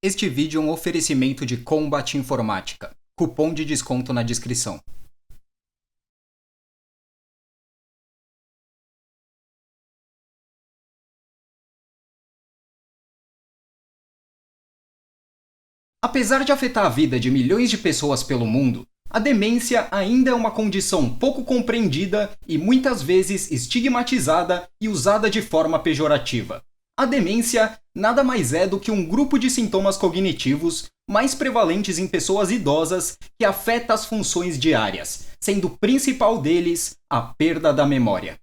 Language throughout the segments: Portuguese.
Este vídeo é um oferecimento de Combat Informática. Cupom de desconto na descrição. Apesar de afetar a vida de milhões de pessoas pelo mundo, a demência ainda é uma condição pouco compreendida e muitas vezes estigmatizada e usada de forma pejorativa. A demência nada mais é do que um grupo de sintomas cognitivos mais prevalentes em pessoas idosas que afeta as funções diárias, sendo o principal deles a perda da memória.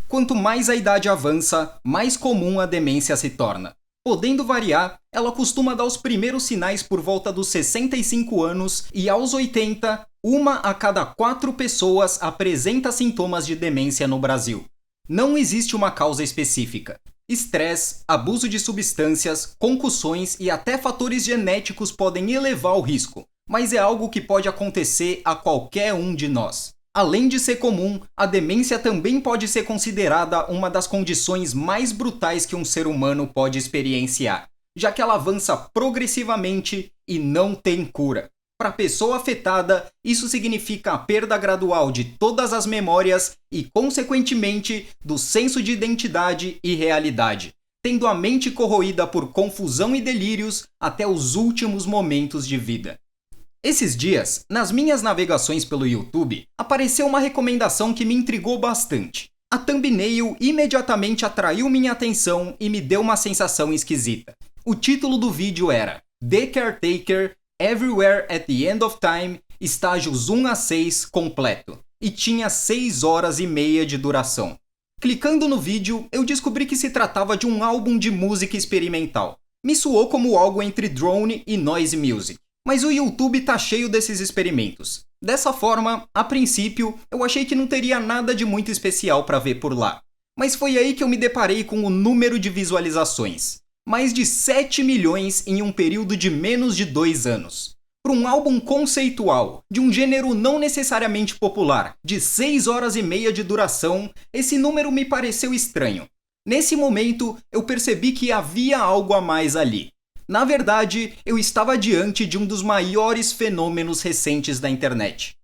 Quanto mais a idade avança, mais comum a demência se torna. Podendo variar, ela costuma dar os primeiros sinais por volta dos 65 anos e aos 80, 1 a cada 4 pessoas apresenta sintomas de demência no Brasil. Não existe uma causa específica. Estresse, abuso de substâncias, concussões e até fatores genéticos podem elevar o risco, mas é algo que pode acontecer a qualquer um de nós. Além de ser comum, a demência também pode ser considerada uma das condições mais brutais que um ser humano pode experienciar, já que ela avança progressivamente e não tem cura. Para a pessoa afetada, isso significa a perda gradual de todas as memórias e, consequentemente, do senso de identidade e realidade, tendo a mente corroída por confusão e delírios até os últimos momentos de vida. Esses dias, nas minhas navegações pelo YouTube, apareceu uma recomendação que me intrigou bastante. A thumbnail imediatamente atraiu minha atenção e me deu uma sensação esquisita. O título do vídeo era The Caretaker Everywhere at the End of Time, estágios 1 a 6 completo, e tinha 6 horas e meia de duração. Clicando no vídeo, eu descobri que se tratava de um álbum de música experimental. Me soou como algo entre drone e noise music. Mas o YouTube tá cheio desses experimentos. Dessa forma, a princípio, eu achei que não teria nada de muito especial para ver por lá. Mas foi aí que eu me deparei com o número de visualizações. Mais de 7 milhões em um período de menos de 2 anos. Para um álbum conceitual, de um gênero não necessariamente popular, de 6 horas e meia de duração, esse número me pareceu estranho. Nesse momento, eu percebi que havia algo a mais ali. Na verdade, eu estava diante de um dos maiores fenômenos recentes da internet.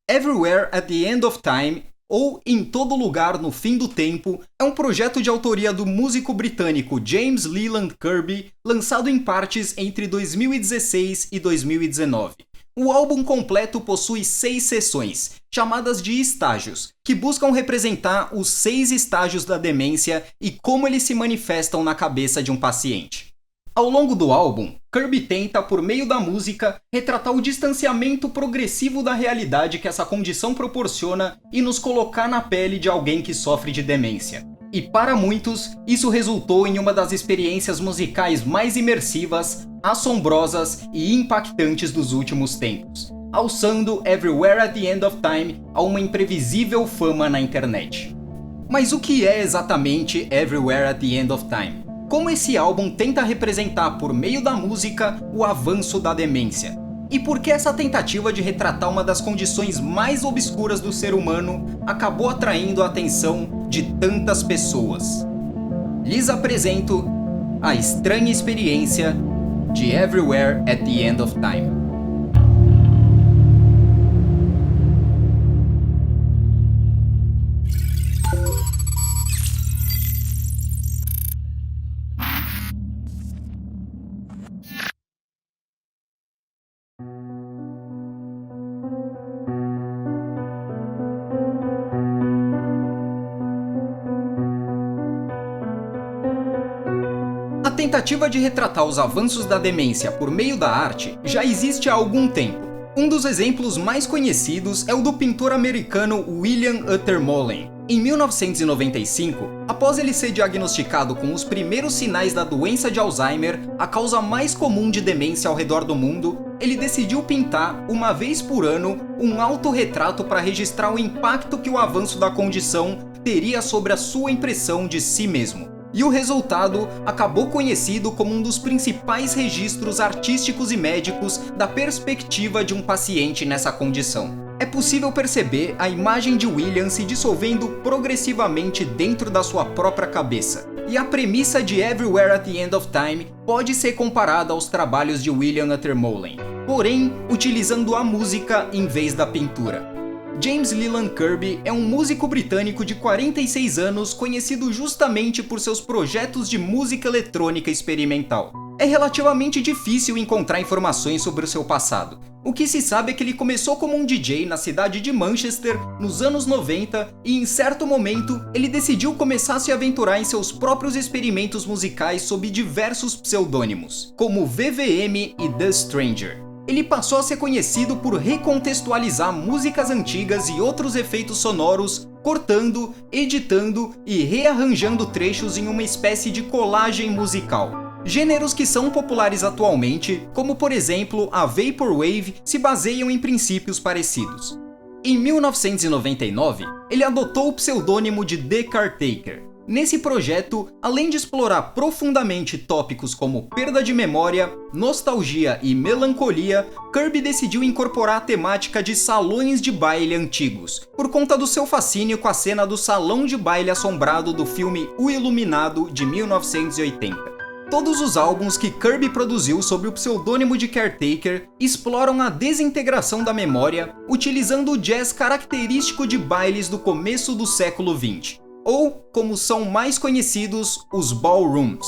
Everywhere at the End of Time, ou Em Todo Lugar no Fim do Tempo, é um projeto de autoria do músico britânico James Leland Kirby, lançado em partes entre 2016 e 2019. O álbum completo possui 6 sessões, chamadas de estágios, que buscam representar os 6 estágios da demência e como eles se manifestam na cabeça de um paciente. Ao longo do álbum, Kirby tenta, por meio da música, retratar o distanciamento progressivo da realidade que essa condição proporciona e nos colocar na pele de alguém que sofre de demência. E para muitos, isso resultou em uma das experiências musicais mais imersivas, assombrosas e impactantes dos últimos tempos, alçando Everywhere at the End of Time a uma imprevisível fama na internet. Mas o que é exatamente Everywhere at the End of Time? Como esse álbum tenta representar por meio da música o avanço da demência? E por que essa tentativa de retratar uma das condições mais obscuras do ser humano acabou atraindo a atenção de tantas pessoas? Lhes apresento a estranha experiência de Everywhere at the End of Time. A tentativa de retratar os avanços da demência por meio da arte já existe há algum tempo. Um dos exemplos mais conhecidos é o do pintor americano William Utter Mullen. Em 1995, após ele ser diagnosticado com os primeiros sinais da doença de Alzheimer, a causa mais comum de demência ao redor do mundo, ele decidiu pintar, uma vez por ano, um autorretrato para registrar o impacto que o avanço da condição teria sobre a sua impressão de si mesmo. E o resultado acabou conhecido como um dos principais registros artísticos e médicos da perspectiva de um paciente nessa condição. É possível perceber a imagem de William se dissolvendo progressivamente dentro da sua própria cabeça. E a premissa de Everywhere at the End of Time pode ser comparada aos trabalhos de William Attermolen, porém utilizando a música em vez da pintura. James Leland Kirby é um músico britânico de 46 anos conhecido justamente por seus projetos de música eletrônica experimental. É relativamente difícil encontrar informações sobre o seu passado. O que se sabe é que ele começou como um DJ na cidade de Manchester nos anos 90 e em certo momento ele decidiu começar a se aventurar em seus próprios experimentos musicais sob diversos pseudônimos, como VVM e The Stranger. Ele passou a ser conhecido por recontextualizar músicas antigas e outros efeitos sonoros, cortando, editando e rearranjando trechos em uma espécie de colagem musical. Gêneros que são populares atualmente, como por exemplo a Vaporwave, se baseiam em princípios parecidos. Em 1999, ele adotou o pseudônimo de The Caretaker. Nesse projeto, além de explorar profundamente tópicos como perda de memória, nostalgia e melancolia, Kirby decidiu incorporar a temática de salões de baile antigos, por conta do seu fascínio com a cena do salão de baile assombrado do filme O Iluminado, de 1980. Todos os álbuns que Kirby produziu sob o pseudônimo de Caretaker exploram a desintegração da memória, utilizando o jazz característico de bailes do começo do século XX. Ou, como são mais conhecidos, os ballrooms.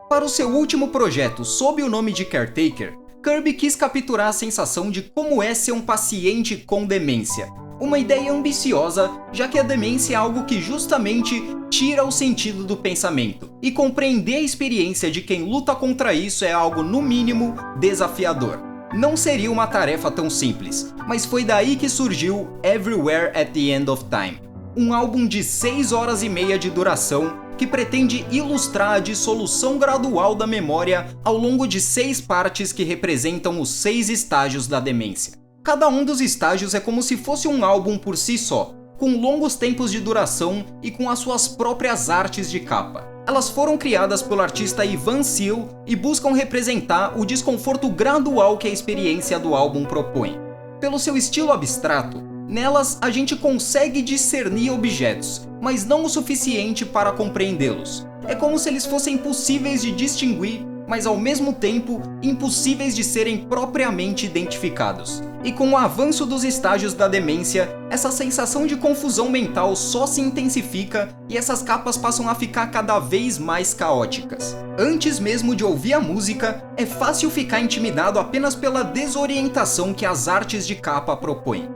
Para o seu último projeto sob o nome de Caretaker, Kirby quis capturar a sensação de como é ser um paciente com demência. Uma ideia ambiciosa, já que a demência é algo que justamente tira o sentido do pensamento, e compreender a experiência de quem luta contra isso é algo, no mínimo, desafiador. Não seria uma tarefa tão simples, mas foi daí que surgiu Everywhere at the End of Time. Um álbum de 6 horas e meia de duração que pretende ilustrar a dissolução gradual da memória ao longo de 6 partes que representam os 6 estágios da demência. Cada um dos estágios é como se fosse um álbum por si só, com longos tempos de duração e com as suas próprias artes de capa. Elas foram criadas pelo artista Ivan Seal e buscam representar o desconforto gradual que a experiência do álbum propõe. Pelo seu estilo abstrato, nelas, a gente consegue discernir objetos, mas não o suficiente para compreendê-los. É como se eles fossem possíveis de distinguir, mas ao mesmo tempo impossíveis de serem propriamente identificados. E com o avanço dos estágios da demência, essa sensação de confusão mental só se intensifica e essas capas passam a ficar cada vez mais caóticas. Antes mesmo de ouvir a música, é fácil ficar intimidado apenas pela desorientação que as artes de capa propõem.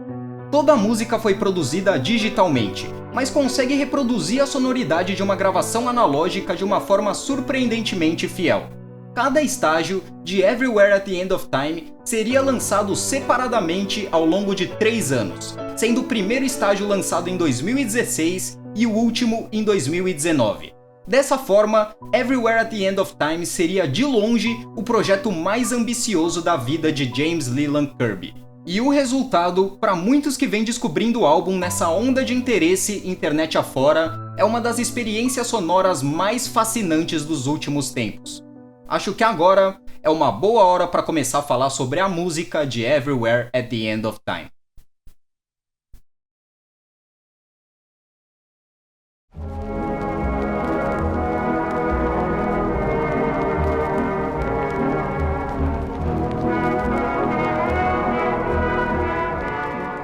Toda a música foi produzida digitalmente, mas consegue reproduzir a sonoridade de uma gravação analógica de uma forma surpreendentemente fiel. Cada estágio de Everywhere at the End of Time seria lançado separadamente ao longo de 3 anos, sendo o primeiro estágio lançado em 2016 e o último em 2019. Dessa forma, Everywhere at the End of Time seria de longe o projeto mais ambicioso da vida de James Leland Kirby. E o resultado, para muitos que vêm descobrindo o álbum nessa onda de interesse internet afora, é uma das experiências sonoras mais fascinantes dos últimos tempos. Acho que agora é uma boa hora para começar a falar sobre a música de Everywhere at the End of Time.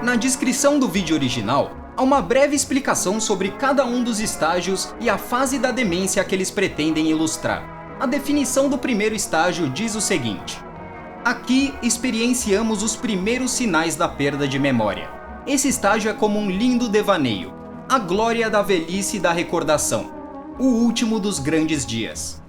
Na descrição do vídeo original, há uma breve explicação sobre cada um dos estágios e a fase da demência que eles pretendem ilustrar. A definição do primeiro estágio diz o seguinte: aqui experienciamos os primeiros sinais da perda de memória. Esse estágio é como um lindo devaneio, a glória da velhice e da recordação, o último dos grandes dias.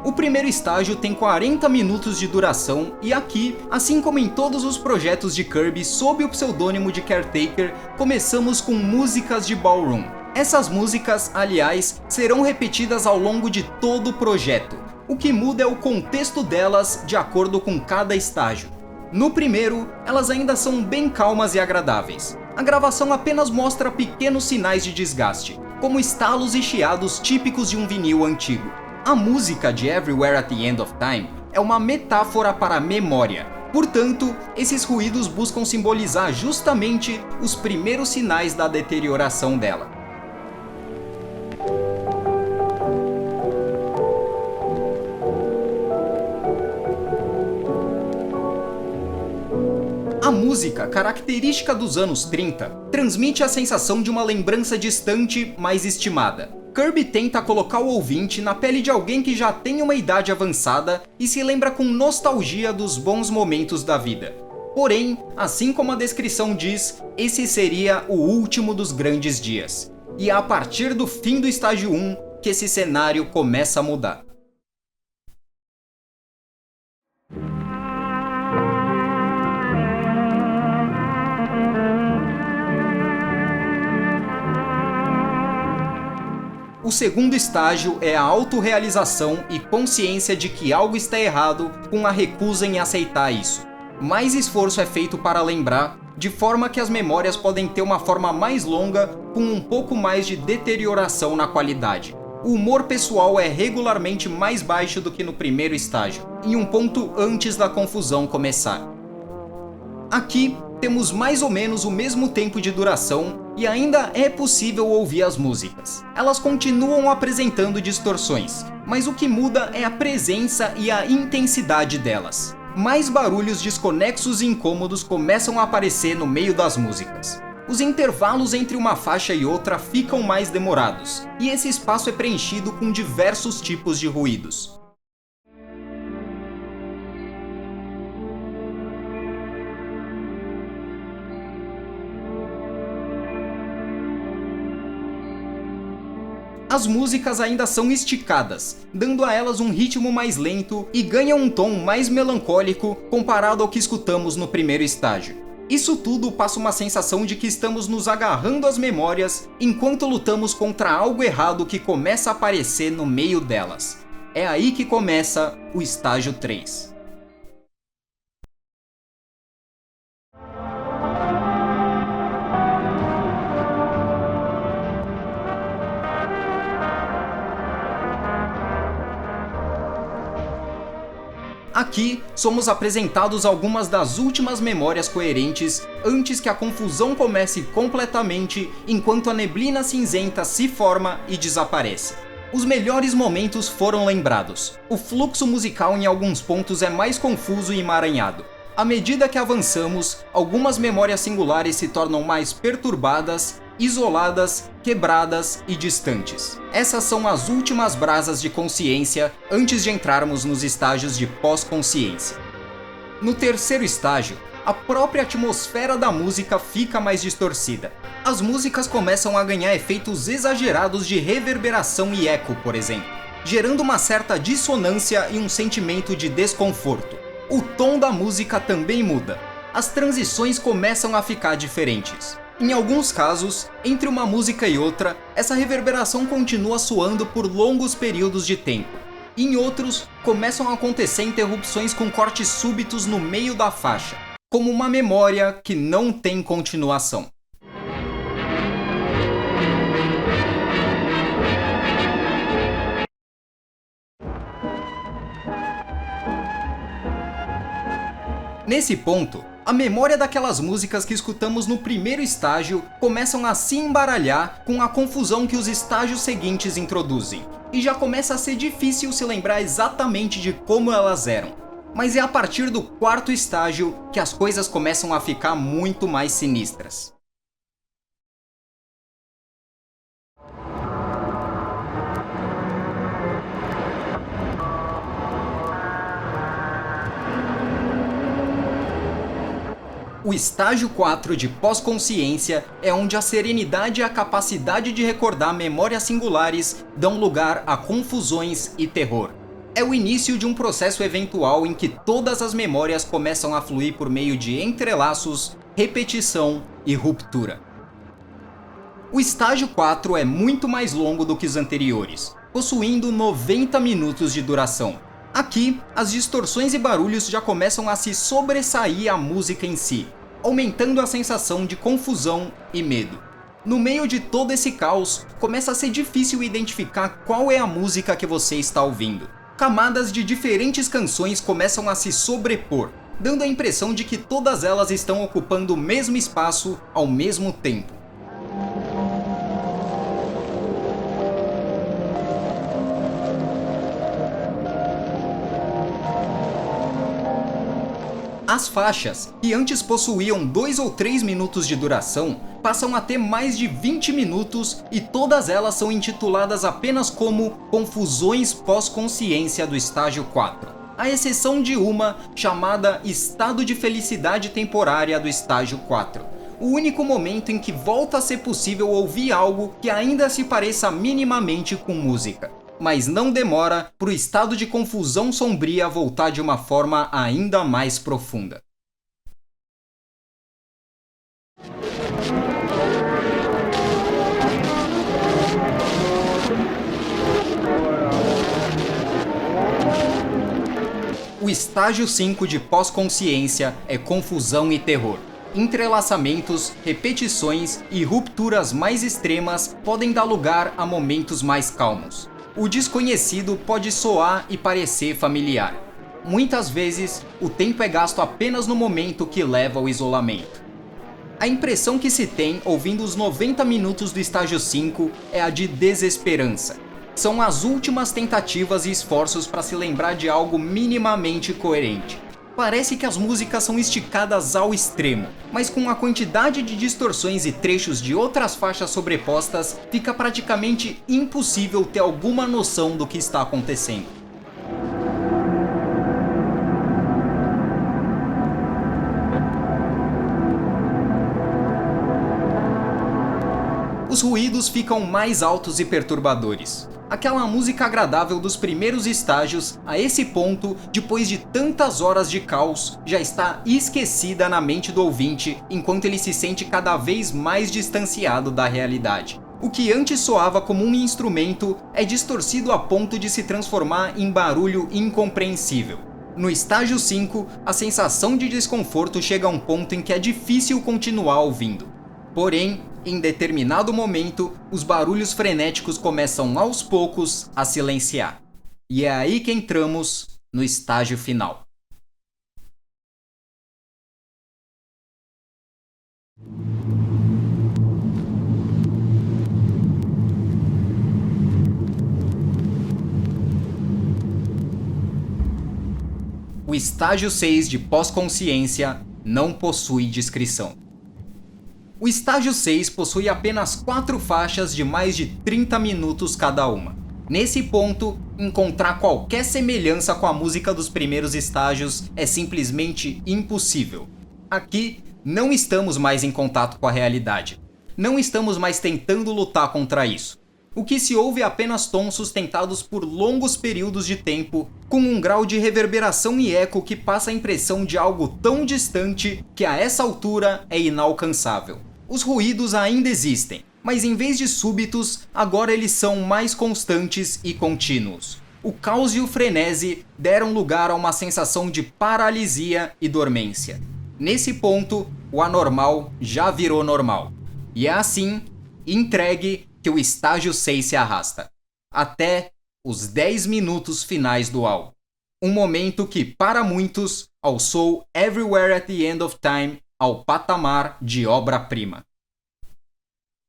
O primeiro estágio tem 40 minutos de duração e aqui, assim como em todos os projetos de Kirby sob o pseudônimo de Caretaker, começamos com músicas de ballroom. Essas músicas, aliás, serão repetidas ao longo de todo o projeto. O que muda é o contexto delas de acordo com cada estágio. No primeiro, elas ainda são bem calmas e agradáveis. A gravação apenas mostra pequenos sinais de desgaste, como estalos e chiados típicos de um vinil antigo. A música de Everywhere at the End of Time é uma metáfora para a memória. Portanto, esses ruídos buscam simbolizar justamente os primeiros sinais da deterioração dela. A música, característica dos anos 30, transmite a sensação de uma lembrança distante, mas estimada. Kirby tenta colocar o ouvinte na pele de alguém que já tem uma idade avançada e se lembra com nostalgia dos bons momentos da vida. Porém, assim como a descrição diz, esse seria o último dos grandes dias. E é a partir do fim do estágio 1 que esse cenário começa a mudar. O segundo estágio é a autorrealização e consciência de que algo está errado com a recusa em aceitar isso. Mais esforço é feito para lembrar, de forma que as memórias podem ter uma forma mais longa com um pouco mais de deterioração na qualidade. O humor pessoal é regularmente mais baixo do que no primeiro estágio, em um ponto antes da confusão começar. Aqui, temos mais ou menos o mesmo tempo de duração e ainda é possível ouvir as músicas. Elas continuam apresentando distorções, mas o que muda é a presença e a intensidade delas. Mais barulhos desconexos e incômodos começam a aparecer no meio das músicas. Os intervalos entre uma faixa e outra ficam mais demorados, e esse espaço é preenchido com diversos tipos de ruídos. As músicas ainda são esticadas, dando a elas um ritmo mais lento e ganham um tom mais melancólico comparado ao que escutamos no primeiro estágio. Isso tudo passa uma sensação de que estamos nos agarrando às memórias enquanto lutamos contra algo errado que começa a aparecer no meio delas. É aí que começa o estágio 3. Aqui, somos apresentados algumas das últimas memórias coerentes antes que a confusão comece completamente enquanto a neblina cinzenta se forma e desaparece. Os melhores momentos foram lembrados. O fluxo musical em alguns pontos é mais confuso e emaranhado. À medida que avançamos, algumas memórias singulares se tornam mais perturbadas, isoladas, quebradas e distantes. Essas são as últimas brasas de consciência antes de entrarmos nos estágios de pós-consciência. No terceiro estágio, a própria atmosfera da música fica mais distorcida. As músicas começam a ganhar efeitos exagerados de reverberação e eco, por exemplo, gerando uma certa dissonância e um sentimento de desconforto. O tom da música também muda. As transições começam a ficar diferentes. Em alguns casos, entre uma música e outra, essa reverberação continua soando por longos períodos de tempo. Em outros, começam a acontecer interrupções com cortes súbitos no meio da faixa, como uma memória que não tem continuação. Nesse ponto, a memória daquelas músicas que escutamos no primeiro estágio começam a se embaralhar com a confusão que os estágios seguintes introduzem, e já começa a ser difícil se lembrar exatamente de como elas eram. Mas é a partir do quarto estágio que as coisas começam a ficar muito mais sinistras. O estágio 4 de pós-consciência é onde a serenidade e a capacidade de recordar memórias singulares dão lugar a confusões e terror. É o início de um processo eventual em que todas as memórias começam a fluir por meio de entrelaços, repetição e ruptura. O estágio 4 é muito mais longo do que os anteriores, possuindo 90 minutos de duração. Aqui, as distorções e barulhos já começam a se sobressair à música em si, aumentando a sensação de confusão e medo. No meio de todo esse caos, começa a ser difícil identificar qual é a música que você está ouvindo. Camadas de diferentes canções começam a se sobrepor, dando a impressão de que todas elas estão ocupando o mesmo espaço ao mesmo tempo. As faixas, que antes possuíam 2 ou 3 minutos de duração, passam a ter mais de 20 minutos e todas elas são intituladas apenas como Confusões Pós-Consciência do Estágio 4, à exceção de uma chamada Estado de Felicidade Temporária do Estágio 4. O único momento em que volta a ser possível ouvir algo que ainda se pareça minimamente com música. Mas não demora para o estado de confusão sombria voltar de uma forma ainda mais profunda. O estágio 5 de pós-consciência é confusão e terror. Entrelaçamentos, repetições e rupturas mais extremas podem dar lugar a momentos mais calmos. O desconhecido pode soar e parecer familiar. Muitas vezes, o tempo é gasto apenas no momento que leva ao isolamento. A impressão que se tem ouvindo os 90 minutos do estágio 5 é a de desesperança. São as últimas tentativas e esforços para se lembrar de algo minimamente coerente. Parece que as músicas são esticadas ao extremo, mas com a quantidade de distorções e trechos de outras faixas sobrepostas, fica praticamente impossível ter alguma noção do que está acontecendo. Os ruídos ficam mais altos e perturbadores. Aquela música agradável dos primeiros estágios, a esse ponto, depois de tantas horas de caos, já está esquecida na mente do ouvinte, enquanto ele se sente cada vez mais distanciado da realidade. O que antes soava como um instrumento é distorcido a ponto de se transformar em barulho incompreensível. No estágio 5, a sensação de desconforto chega a um ponto em que é difícil continuar ouvindo. Porém, em determinado momento, os barulhos frenéticos começam aos poucos a silenciar. E é aí que entramos no estágio final. O estágio 6 de pós-consciência não possui descrição. O estágio 6 possui apenas 4 faixas de mais de 30 minutos cada uma. Nesse ponto, encontrar qualquer semelhança com a música dos primeiros estágios é simplesmente impossível. Aqui, não estamos mais em contato com a realidade. Não estamos mais tentando lutar contra isso. O que se ouve é apenas tons sustentados por longos períodos de tempo, com um grau de reverberação e eco que passa a impressão de algo tão distante que a essa altura é inalcançável. Os ruídos ainda existem, mas em vez de súbitos, agora eles são mais constantes e contínuos. O caos e o frenesi deram lugar a uma sensação de paralisia e dormência. Nesse ponto, o anormal já virou normal. E é assim, entregue, que o estágio 6 se arrasta, até os 10 minutos finais do álbum. Um momento que, para muitos, alçou Everywhere at the End of Time ao patamar de obra-prima.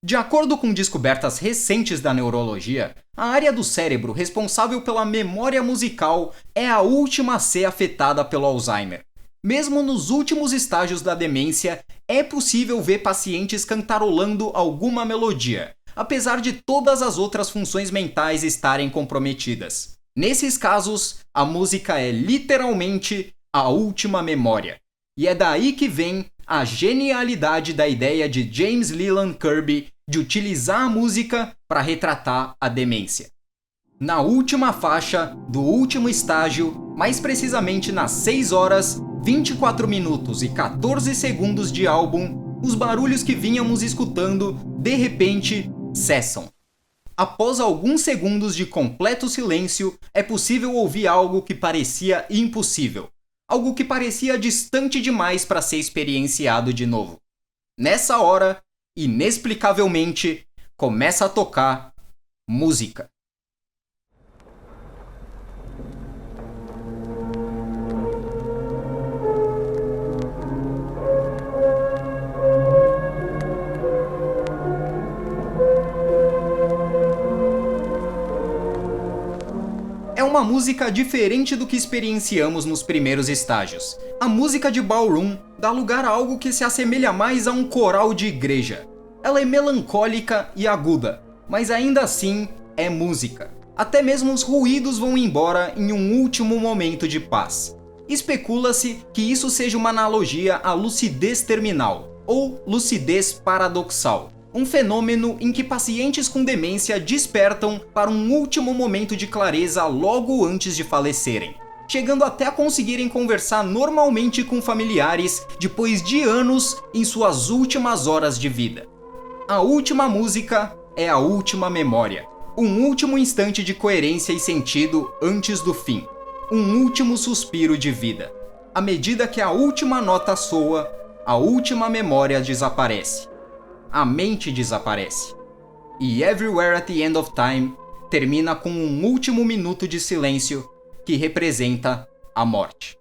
De acordo com descobertas recentes da neurologia, a área do cérebro responsável pela memória musical é a última a ser afetada pelo Alzheimer. Mesmo nos últimos estágios da demência, é possível ver pacientes cantarolando alguma melodia, apesar de todas as outras funções mentais estarem comprometidas. Nesses casos, a música é literalmente a última memória. E é daí que vem a genialidade da ideia de James Leland Kirby de utilizar a música para retratar a demência. Na última faixa do último estágio, mais precisamente nas 6 horas, 24 minutos e 14 segundos de álbum, os barulhos que vínhamos escutando, de repente, cessam. Após alguns segundos de completo silêncio, é possível ouvir algo que parecia impossível. Algo que parecia distante demais para ser experienciado de novo. Nessa hora, inexplicavelmente, começa a tocar música. uma música diferente do que experienciamos nos primeiros estágios. A música de Ballroom dá lugar a algo que se assemelha mais a um coral de igreja. Ela é melancólica e aguda, mas ainda assim é música. Até mesmo os ruídos vão embora em um último momento de paz. Especula-se que isso seja uma analogia à lucidez terminal, ou lucidez paradoxal, um fenômeno em que pacientes com demência despertam para um último momento de clareza logo antes de falecerem, chegando até a conseguirem conversar normalmente com familiares depois de anos em suas últimas horas de vida. A última música é a última memória, um último instante de coerência e sentido antes do fim, um último suspiro de vida. À medida que a última nota soa, a última memória desaparece. A mente desaparece. E Everywhere at the End of Time termina com um último minuto de silêncio que representa a morte.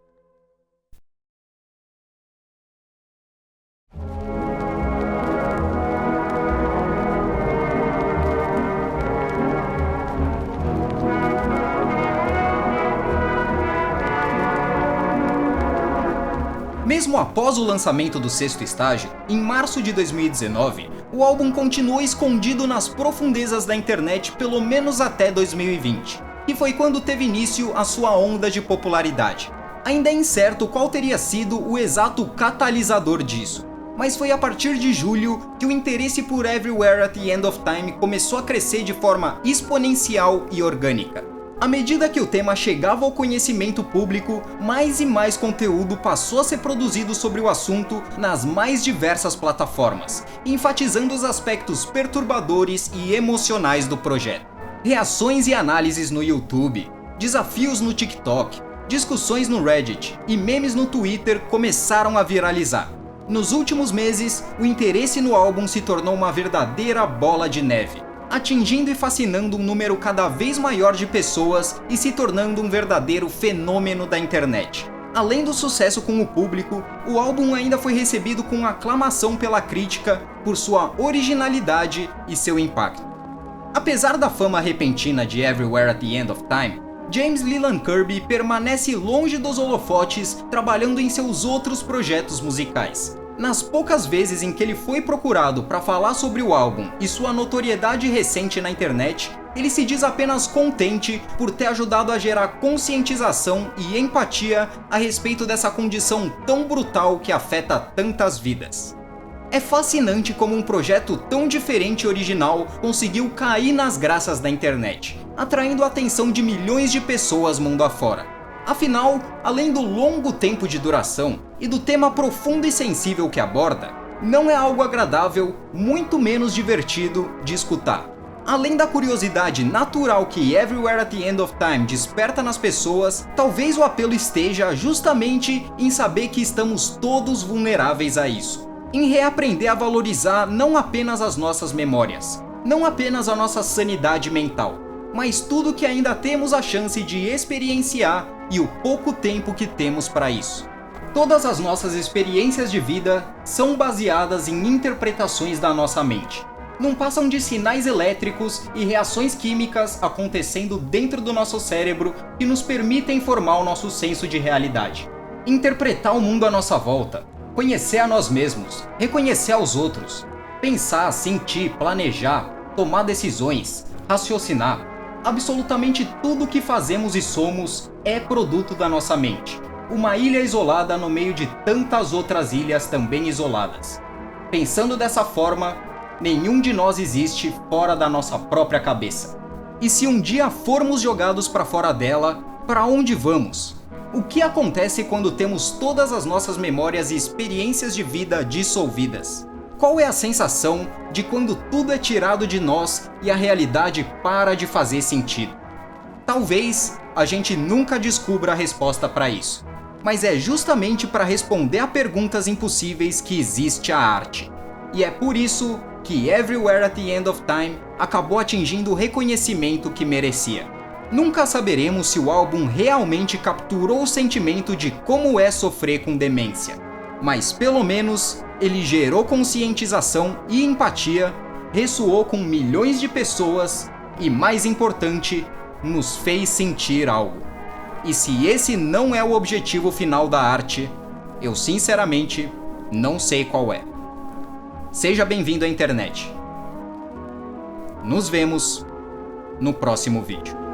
Mesmo após o lançamento do sexto estágio, em março de 2019, o álbum continuou escondido nas profundezas da internet pelo menos até 2020, que foi quando teve início a sua onda de popularidade. Ainda é incerto qual teria sido o exato catalisador disso, mas foi a partir de julho que o interesse por Everywhere at the End of Time começou a crescer de forma exponencial e orgânica. À medida que o tema chegava ao conhecimento público, mais e mais conteúdo passou a ser produzido sobre o assunto nas mais diversas plataformas, enfatizando os aspectos perturbadores e emocionais do projeto. Reações e análises no YouTube, desafios no TikTok, discussões no Reddit e memes no Twitter começaram a viralizar. Nos últimos meses, o interesse no álbum se tornou uma verdadeira bola de neve, atingindo e fascinando um número cada vez maior de pessoas e se tornando um verdadeiro fenômeno da internet. Além do sucesso com o público, o álbum ainda foi recebido com aclamação pela crítica por sua originalidade e seu impacto. Apesar da fama repentina de Everywhere at the End of Time, James Leland Kirby permanece longe dos holofotes trabalhando em seus outros projetos musicais. Nas poucas vezes em que ele foi procurado para falar sobre o álbum e sua notoriedade recente na internet, ele se diz apenas contente por ter ajudado a gerar conscientização e empatia a respeito dessa condição tão brutal que afeta tantas vidas. É fascinante como um projeto tão diferente e original conseguiu cair nas graças da internet, atraindo a atenção de milhões de pessoas mundo afora. Afinal, além do longo tempo de duração e do tema profundo e sensível que aborda, não é algo agradável, muito menos divertido, de escutar. Além da curiosidade natural que Everywhere at the End of Time desperta nas pessoas, talvez o apelo esteja justamente em saber que estamos todos vulneráveis a isso. Em reaprender a valorizar não apenas as nossas memórias, não apenas a nossa sanidade mental, mas tudo que ainda temos a chance de experienciar e o pouco tempo que temos para isso. Todas as nossas experiências de vida são baseadas em interpretações da nossa mente. Não passam de sinais elétricos e reações químicas acontecendo dentro do nosso cérebro que nos permitem formar o nosso senso de realidade. Interpretar o mundo à nossa volta, conhecer a nós mesmos, reconhecer aos outros, pensar, sentir, planejar, tomar decisões, raciocinar. Absolutamente tudo o que fazemos e somos é produto da nossa mente. Uma ilha isolada no meio de tantas outras ilhas também isoladas. Pensando dessa forma, nenhum de nós existe fora da nossa própria cabeça. E se um dia formos jogados para fora dela, para onde vamos? O que acontece quando temos todas as nossas memórias e experiências de vida dissolvidas? Qual é a sensação de quando tudo é tirado de nós e a realidade para de fazer sentido? Talvez a gente nunca descubra a resposta para isso, mas é justamente para responder a perguntas impossíveis que existe a arte. E é por isso que Everywhere at the End of Time acabou atingindo o reconhecimento que merecia. Nunca saberemos se o álbum realmente capturou o sentimento de como é sofrer com demência, mas pelo menos ele gerou conscientização e empatia, ressoou com milhões de pessoas e, mais importante, nos fez sentir algo. E se esse não é o objetivo final da arte, eu sinceramente não sei qual é. Seja bem-vindo à internet. Nos vemos no próximo vídeo.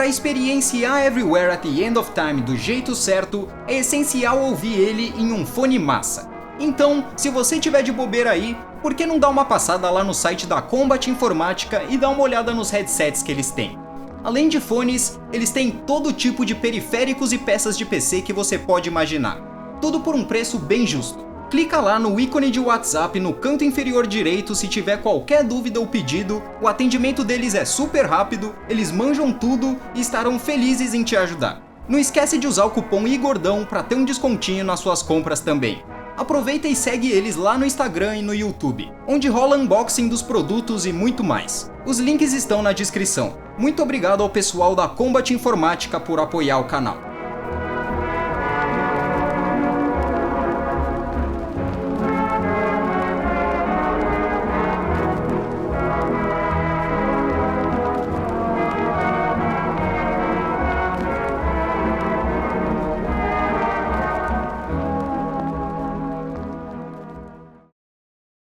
Para experienciar Everywhere at the End of Time do jeito certo, é essencial ouvir ele em um fone massa. Então, se você tiver de bobeira aí, por que não dar uma passada lá no site da Combat Informática e dar uma olhada nos headsets que eles têm? Além de fones, eles têm todo tipo de periféricos e peças de PC que você pode imaginar. Tudo por um preço bem justo. Clica lá no ícone de WhatsApp no canto inferior direito se tiver qualquer dúvida ou pedido, o atendimento deles é super rápido, eles manjam tudo e estarão felizes em te ajudar. Não esquece de usar o cupom IGORDÃO para ter um descontinho nas suas compras também. Aproveita e segue eles lá no Instagram e no YouTube, onde rola unboxing dos produtos e muito mais. Os links estão na descrição. Muito obrigado ao pessoal da Combat Informática por apoiar o canal.